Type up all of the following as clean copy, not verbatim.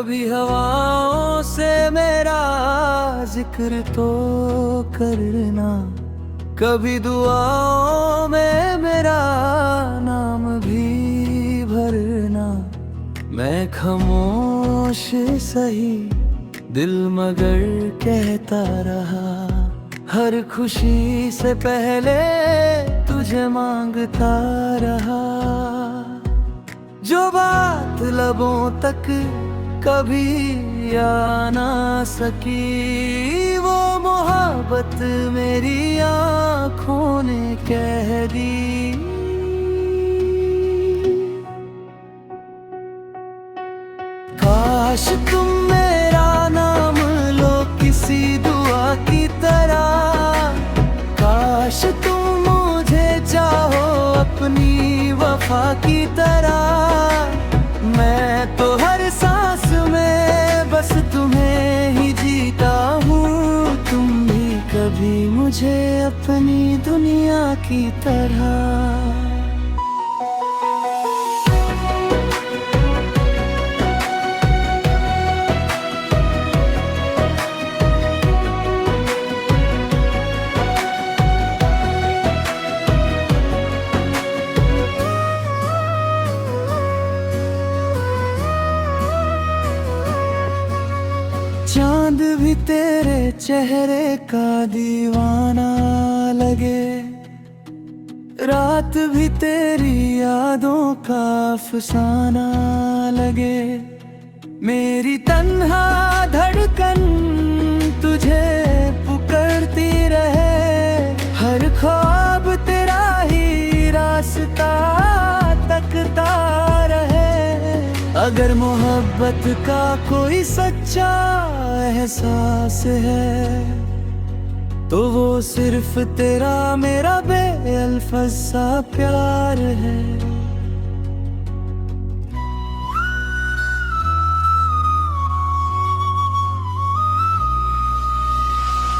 कभी हवाओं से मेरा जिक्र तो करना, कभी दुआओं में मेरा नाम भी भरना। मैं खामोश सही दिल मगर कहता रहा, हर खुशी से पहले तुझे मांगता रहा। जो बात लबों तक कभी आ ना सकी, वो मोहब्बत मेरी आँखों ने कह दी। काश तुम मेरा नाम लो किसी दुआ की तरह, काश तुम मुझे चाहो अपनी वफा की तरह। मैं तो हर सांस में बस तुम्हें ही जीता हूँ, तुम भी कभी मुझे अपनी दुनिया की तरह। चांद भी तेरे चेहरे का दीवाना लगे, रात भी तेरी यादों का अफसाना लगे। मेरी तन्हा धड़कन तुझे पुकारती रहे, हर ख्वाब तेरा ही रास्ता तकता रहे। अगर मोहब्बत का कोई सच्चा एहसास है, तो वो सिर्फ तेरा मेरा बेअल्फाज सा प्यार है।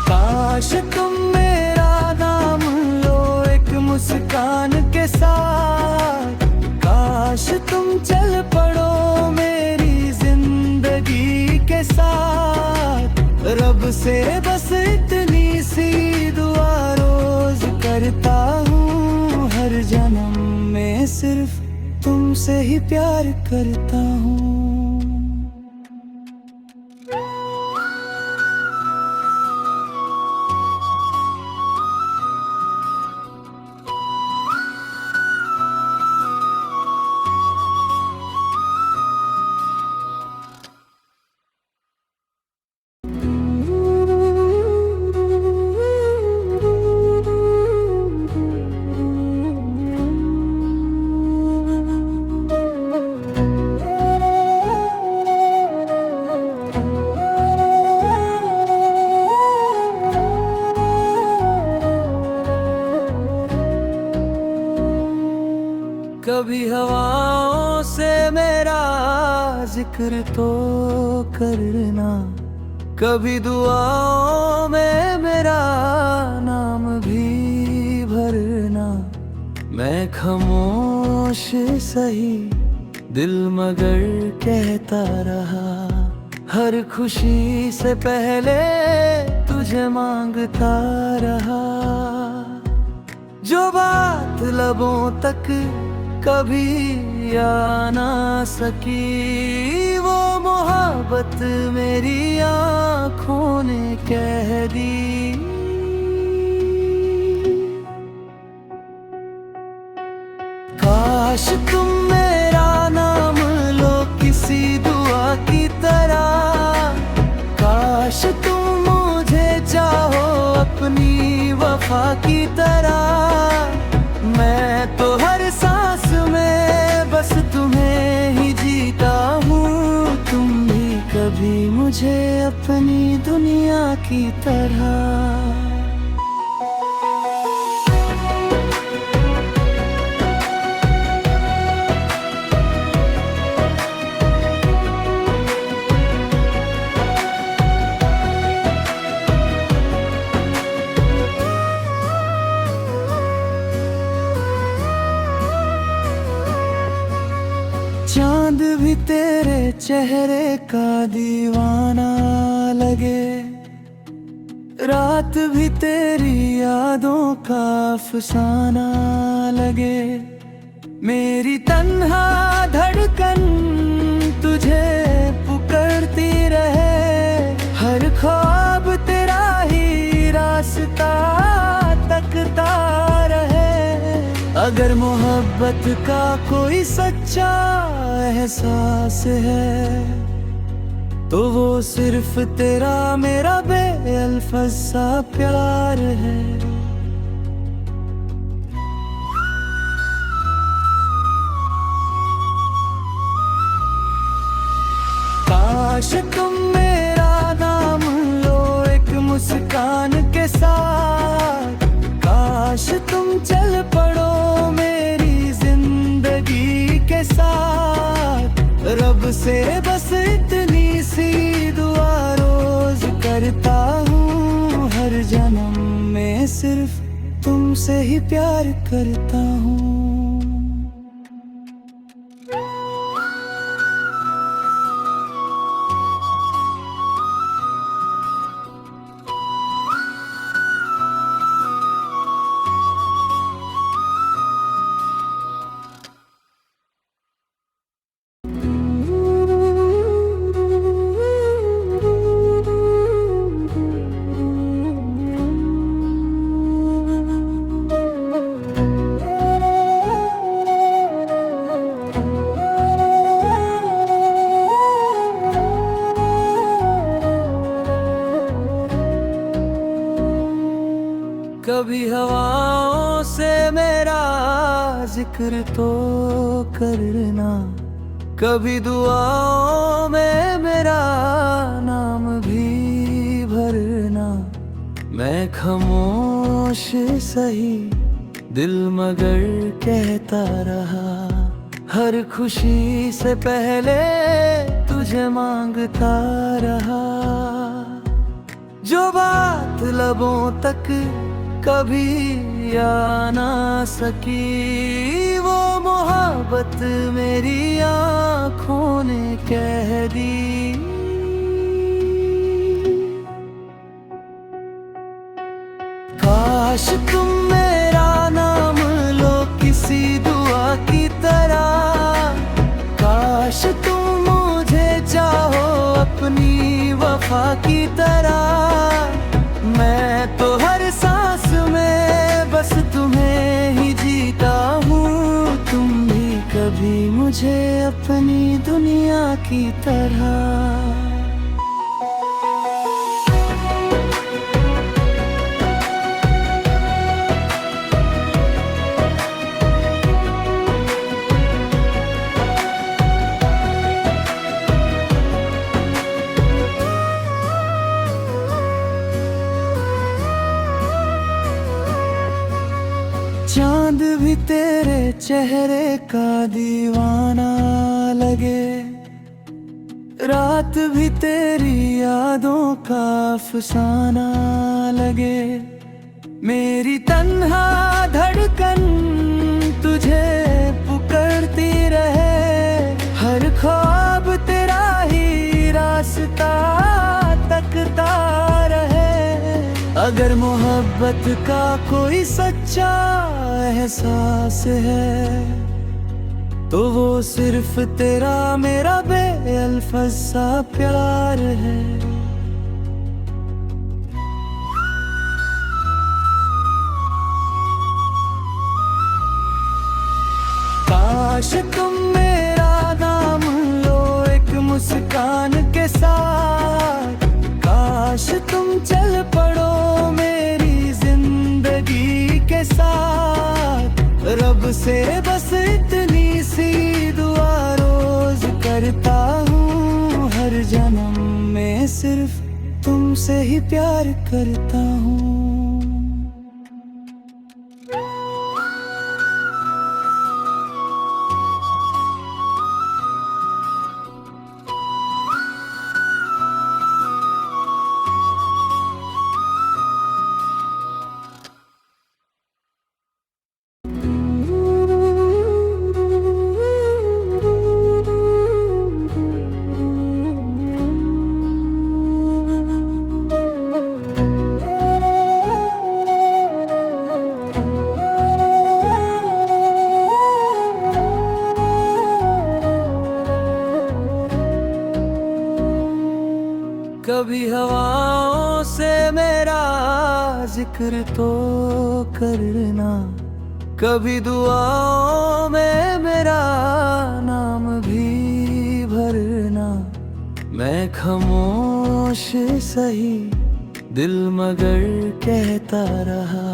काश तुम मेरा नाम लो एक मुस्कान के साथ, काश तुम चल पड़ो मेरी जिंदगी के साथ। रब से बस इतनी सी दुआ रोज करता हूँ, हर जन्म में सिर्फ तुमसे ही प्यार करता हूँ। कभी हवाओं से मेरा जिक्र तो करना, कभी दुआओं में मेरा नाम भी भरना। मैं खामोश सही दिल मगर कहता रहा, हर खुशी से पहले तुझे मांगता रहा। जो बात लबों तक कभी आ ना सकी, वो मोहब्बत मेरी आँखों ने कह दी। काश तुम मेरा नाम लो किसी दुआ की तरह, काश तुम मुझे चाहो अपनी वफा की तरह। मैं तो हर सांस में बस तुम्हें ही जीता हूँ, तुम भी कभी मुझे अपनी दुनिया की तरह। चांद भी तेरे चेहरे का दीवाना लगे, रात भी तेरी यादों का अफसाना लगे। मेरी तन्हा धड़कन तुझे पुकारती रहे, हर ख्वाब तेरा ही रास्ता तकता रहे। अगर मोहब्बत का कोई सच्चा एहसास है, तो वो सिर्फ तेरा मेरा बेअल्फाज सा प्यार है। काश तुम मेरा नाम लो एक मुस्कान के साथ, काश तुम चल पड़ो मेरी जिंदगी के साथ। रब से बस इतनी सी दुआ रोज करता हूँ, हर जन्म में सिर्फ तुमसे ही प्यार करता हूँ। कभी हवाओं से मेरा जिक्र तो करना, कभी दुआओं में मेरा नाम भी भरना। मैं खामोश सही दिल मगर कहता रहा, हर खुशी से पहले तुझे मांगता रहा। जो बात लबों तक कभी आ ना सकी, वो मोहब्बत मेरी आँखों ने कह दी। काश तुम मेरा नाम लो किसी दुआ की तरह, काश तुम मुझे चाहो अपनी वफा की तरह। मैं तो हर सांस में बस तुम्हें ही जीता हूँ, तुम भी कभी मुझे अपनी दुनिया की तरह। चांद भी तेरे चेहरे का दीवाना लगे, रात भी तेरी यादों का अफसाना लगे। मेरी तन्हा धड़कन तुझे पुकारती रहे, हर ख्वाब तेरा ही रास्ता तकता रहे। अगर मोहब्बत का कोई सच्चा एहसास है, तो वो सिर्फ तेरा मेरा बेअल्फाज सा प्यार है। काश तुम मेरा नाम लो एक मुस्कान के साथ, काश तुम चल पड़ो मेरी जिंदगी के साथ। रब से बस इतनी सी दुआ रोज करता हूँ, हर जन्म में सिर्फ तुमसे ही प्यार करता हूँ। जिक्र तो करना, कभी दुआओं में मेरा नाम भी भरना। मैं खामोश सही दिल मगर कहता रहा,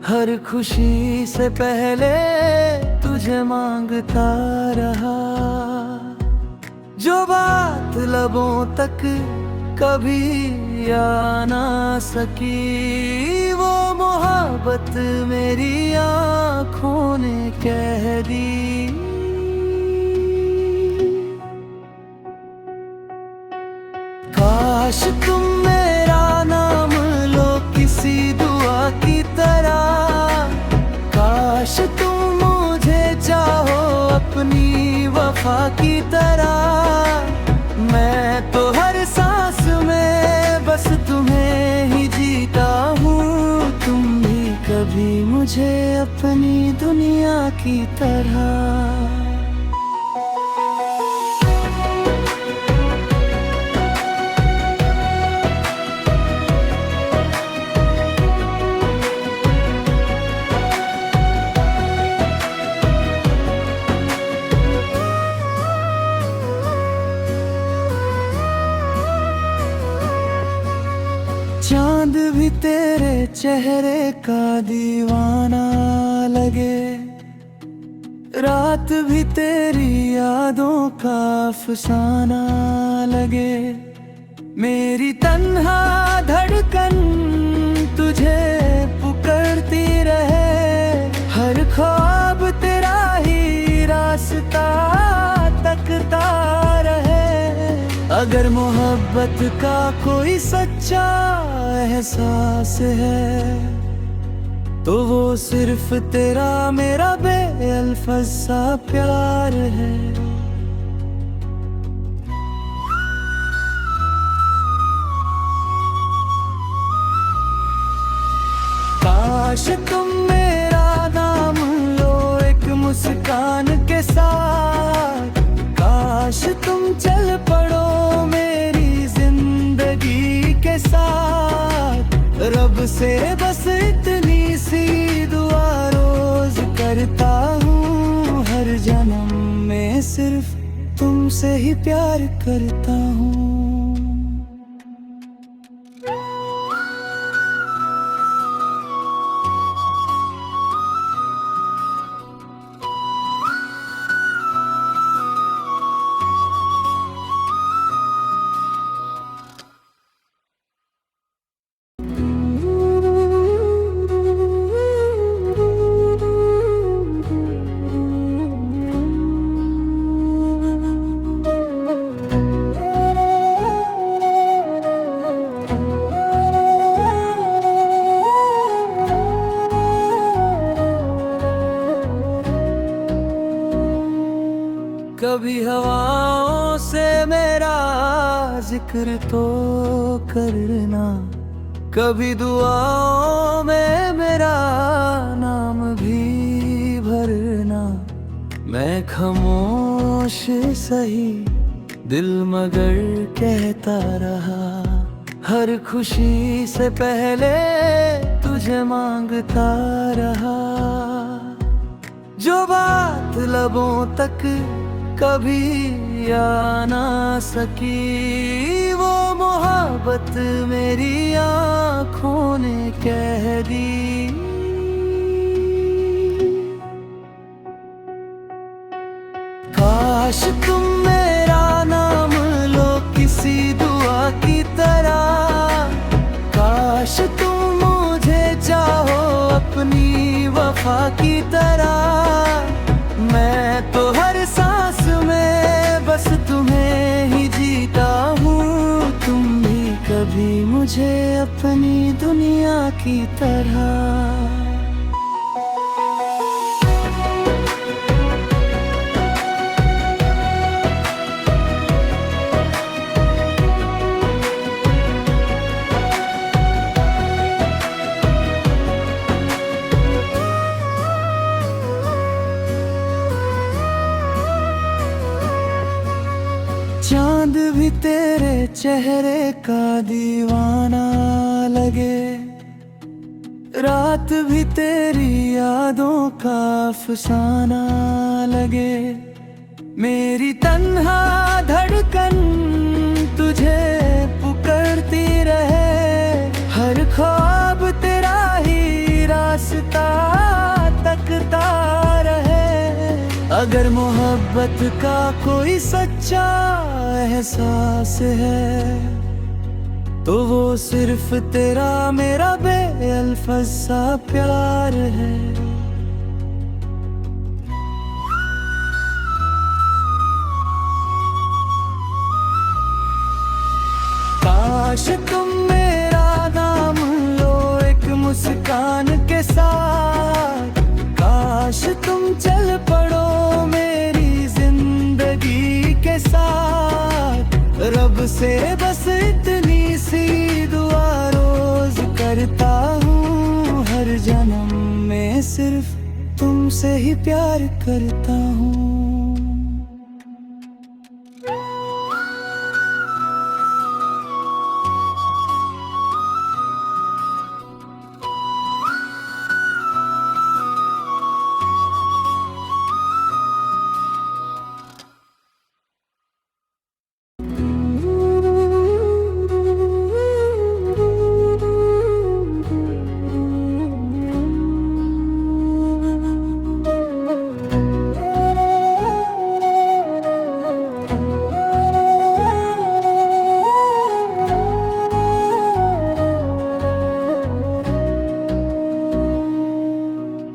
हर खुशी से पहले तुझे मांगता रहा। जो बात लबों तक कभी आ ना सकी, वो मोहब्बत मेरी आँखों ने कह दी। काश तुम मेरा नाम लो किसी दुआ की तरह, काश तुम मुझे चाहो अपनी वफा की तरह। मैं तो हर सांस में बस तुम्हें ही जीता हूँ, तुम भी कभी मुझे अपनी दुनिया की तरह। चांद भी तेरे चेहरे का दीवाना लगे, रात भी तेरी यादों का अफसाना लगे। मेरी तन्हा धड़कन तुझे पुकारती रहे, हर ख्वाब तेरा ही रास्ता तकता रहे। अगर मोहब्बत का कोई सच्चा एहसास है, तो वो सिर्फ तेरा मेरा बेअल्फाज सा प्यार है। काश तुम मेरा नाम लो एक मुस्कान के साथ, काश तुम चल पड़ो मेरी जिंदगी के साथ। रब से बस इतनी सी दुआ रोज करता हूँ, हर जन्म में सिर्फ तुमसे ही प्यार करता हूँ। कभी हवाओं से मेरा जिक्र तो करना, कभी दुआओं में मेरा नाम भी भरना। मैं खामोश सही दिल मगर कहता रहा, हर खुशी से पहले तुझे मांगता रहा। जो बात लबों तक कभी आ ना सकी, वो मोहब्बत मेरी आँखों ने कह दी। काश तुम मेरा नाम लो किसी दुआ की तरह, काश तुम मुझे चाहो अपनी वफा की तरह। मैं तो हर सांस में बस तुम्हें ही जीता हूँ, तुम भी कभी मुझे अपनी दुनिया की तरह। चांद भी तेरे चेहरे का दीवाना लगे, रात भी तेरी यादों का अफसाना लगे। मेरी तन्हा धड़कन तुझे पुकारती रहे, हर ख्वाब तेरा ही रास्ता तकता रहे। अगर मोहब्बत का कोई सच्चा एहसास है तो वो सिर्फ तेरा मेरा बेअल्फाज सा प्यार है। काश तुम मेरा नाम लो एक मुस्कान के साथ, काश तुम चल पड़ो मेरी जिंदगी के साथ। रब से बस इतनी सी दुआ रोज करता हूँ, हर जन्म में सिर्फ तुमसे ही प्यार करता हूँ।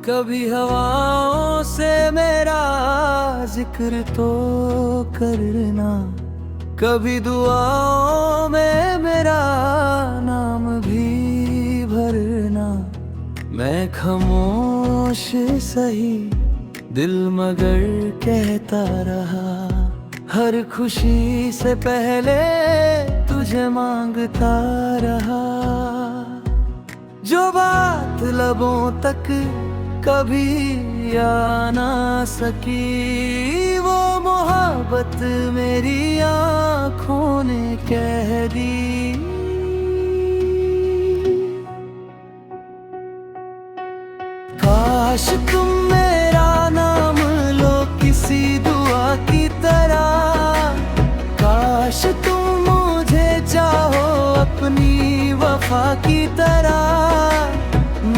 कभी हवाओं से मेरा जिक्र तो करना, कभी दुआओं में मेरा नाम भी भरना। मैं खामोश सही दिल मगर कहता रहा, हर खुशी से पहले तुझे मांगता रहा। जो बात लबों तक कभी आ ना सकी, वो मोहब्बत मेरी आँखों ने कह दी। काश तुम मेरा नाम लो किसी दुआ की तरह, काश तुम मुझे चाहो अपनी वफा की तरह।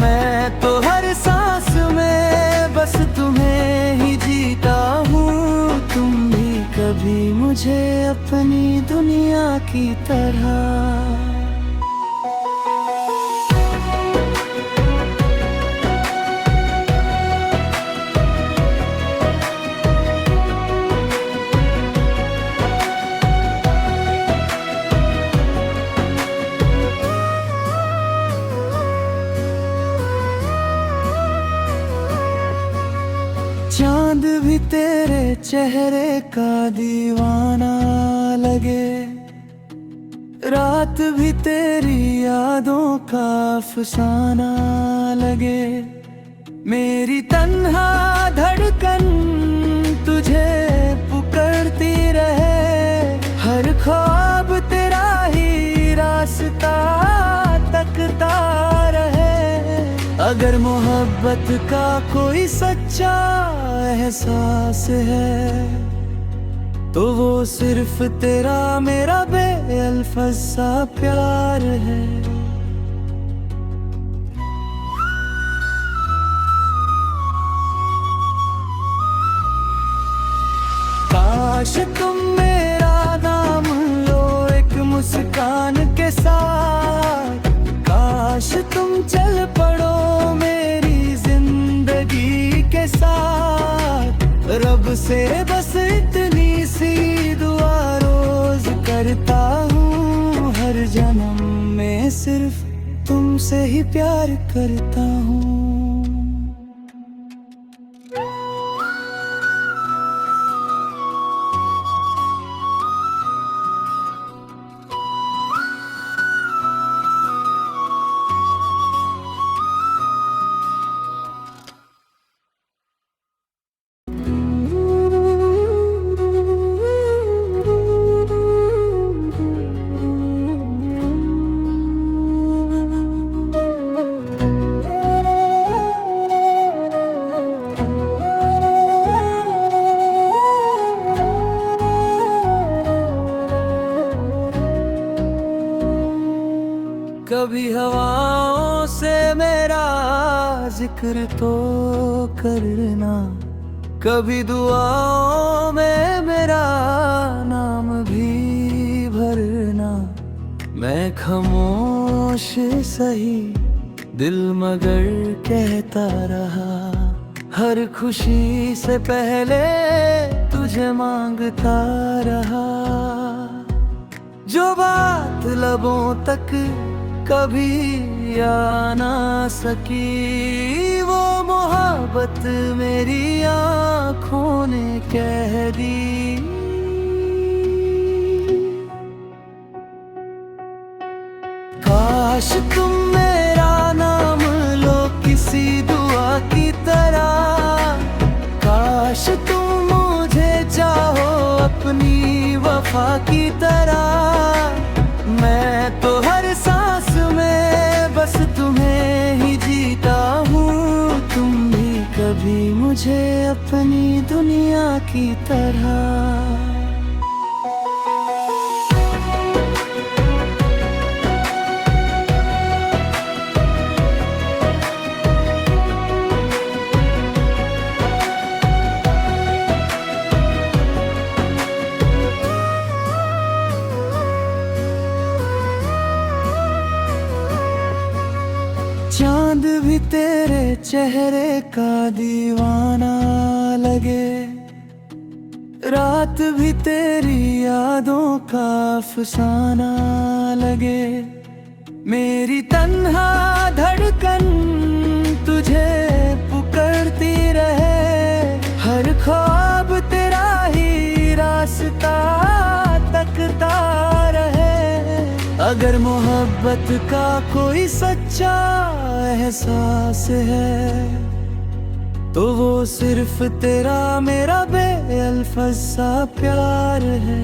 मैं तो हर सांस में बस तुम्हें ही जीता हूँ, तुम भी कभी मुझे अपनी दुनिया की तरह। चांद भी तेरे चेहरे का दीवाना लगे, रात भी तेरी यादों का अफसाना लगे। मेरी तन्हा धड़कन तुझे पुकारती रहे, हर ख्वाब तेरा ही रास्ता तकता रहे। अगर मोहब्बत का कोई सच्चा एहसास है तो वो सिर्फ तेरा मेरा बेअल्फाज सा प्यार है। काश तुम मेरा नाम लो एक मुस्कान के साथ, काश तुम चल पड़ो मेरी जिंदगी के साथ। रब से बस इतनी सी दुआ रोज करता हूँ, हर जन्म में सिर्फ तुमसे ही प्यार करता हूँ। जिक्र तो करना, कभी दुआओं में मेरा नाम भी भरना। मैं खामोश सही दिल मगर कहता रहा, हर खुशी से पहले तुझे मांगता रहा। जो बात लबों तक कभी आ ना सकी, वो मोहब्बत मेरी आँखों ने कह दी। काश तुम मेरा नाम लो किसी दुआ की तरह, काश तुम मुझे चाहो अपनी वफा की तरह। मैं तो हर सांस में बस तुम्हें ही जीता हूँ, तुम भी कभी मुझे अपनी दुनिया की तरह। चांद भी तेरे चेहरे का दीवाना लगे, रात भी तेरी यादों का अफसाना लगे। मेरी तन्हा धड़कन तुझे पुकारती रहे, हर ख्वाब तेरा ही रास्ता तकता रहे। अगर मोहब्बत का कोई सच्चा एहसास है, तो वो सिर्फ तेरा मेरा बेअल्फाज सा प्यार है।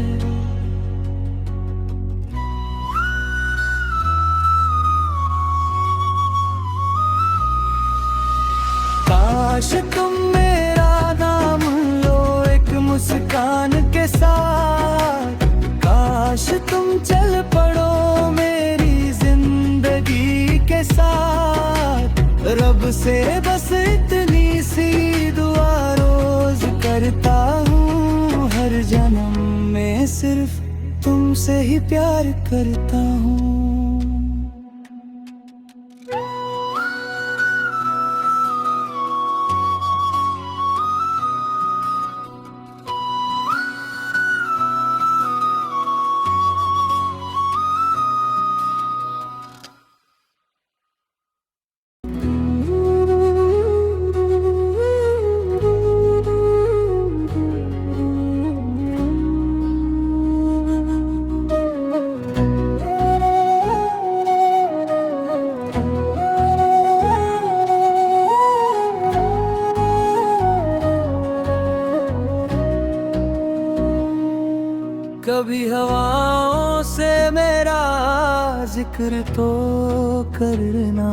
काश तुम मेरा नाम लो एक मुस्कान के साथ, काश तुम चल पड़ो मेरी जिंदगी के साथ। रब से बस इतनी सी दुआ रोज करता हूँ, हर जन्म में सिर्फ तुमसे ही प्यार करता हूँ। कभी हवाओं से मेरा जिक्र तो करना,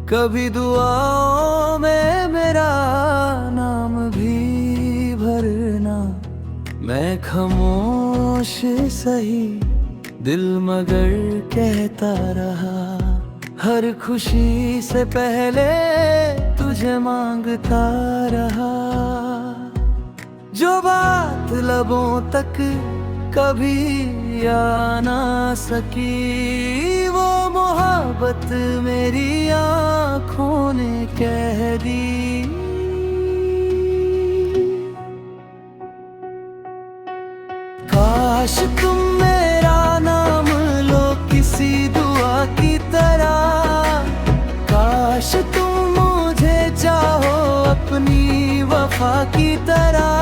कभी दुआओं में मेरा नाम भी भरना। मैं खामोश सही दिल मगर कहता रहा, हर खुशी से पहले तुझे मांगता रहा। जो बात लबों तक कभी आ ना सकी, वो मोहब्बत मेरी आँखों ने कह दी। काश तुम मेरा नाम लो किसी दुआ की तरह, काश तुम मुझे चाहो अपनी वफा की तरह।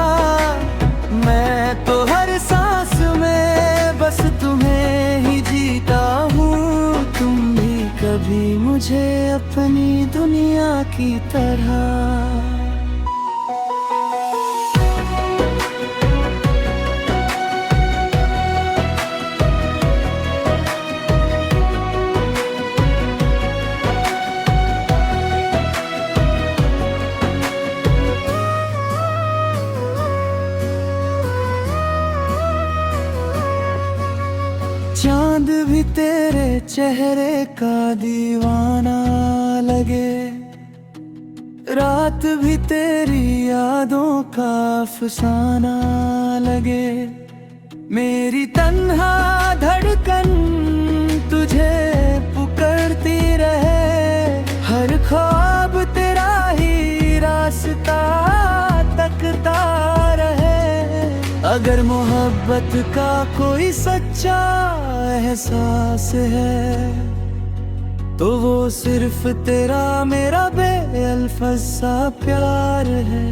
मैं तो हर सांस में बस तुम्हें ही जीता हूँ, तुम भी कभी मुझे अपनी दुनिया की तरह। चांद भी तेरे चेहरे का दीवाना लगे, रात भी तेरी यादों का अफसाना लगे। मेरी तन्हा धड़कन तुझे पुकारती रहे, हर ख्वाब तेरा ही रास्ता तकता रहे। अगर मोहब्बत का कोई सच्चा एहसास है तो वो सिर्फ तेरा मेरा बेअल्फाज सा प्यार है।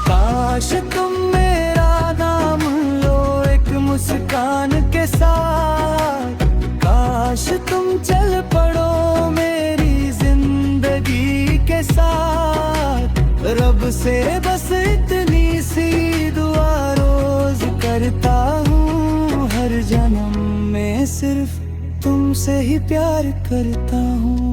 काश तुम मेरा नाम लो एक मुस्कान के साथ, काश तुम चल पड़ो मेरी जिंदगी के साथ। रब से बस इतनी सी दुआ रोज करता हूँ, हर जन्म में सिर्फ तुमसे ही प्यार करता हूँ।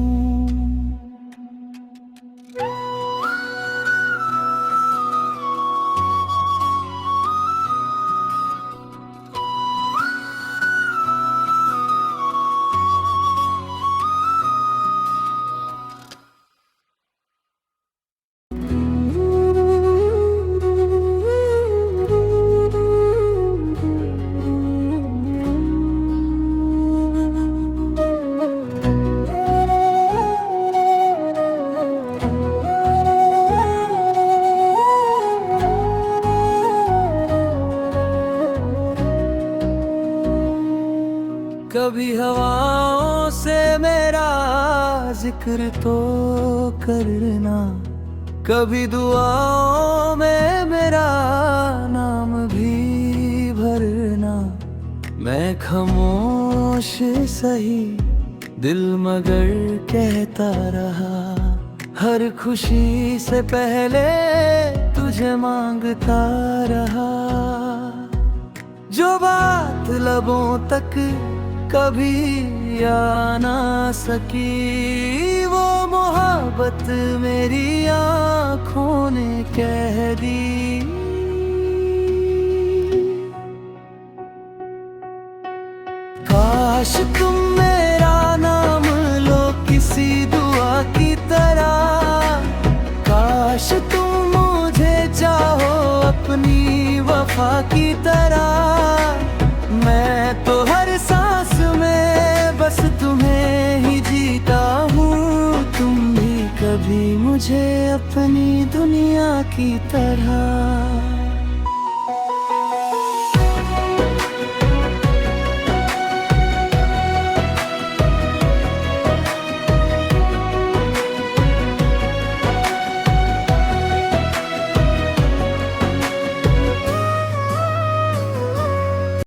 कभी हवाओं से मेरा जिक्र तो करना, कभी दुआओं में मेरा नाम भी भरना। मैं खामोश सही दिल मगर कहता रहा, हर खुशी से पहले तुझे मांगता रहा। जो बात लबों तक कभी आ ना सकी, वो मोहब्बत मेरी आँखों ने कह दी। काश तुम मेरा नाम लो किसी दुआ की तरह, काश तुम मुझे चाहो अपनी वफा की तरह। मैं तो हर सांस में बस तुम्हें ही जीता हूँ, तुम भी कभी मुझे अपनी दुनिया की तरह।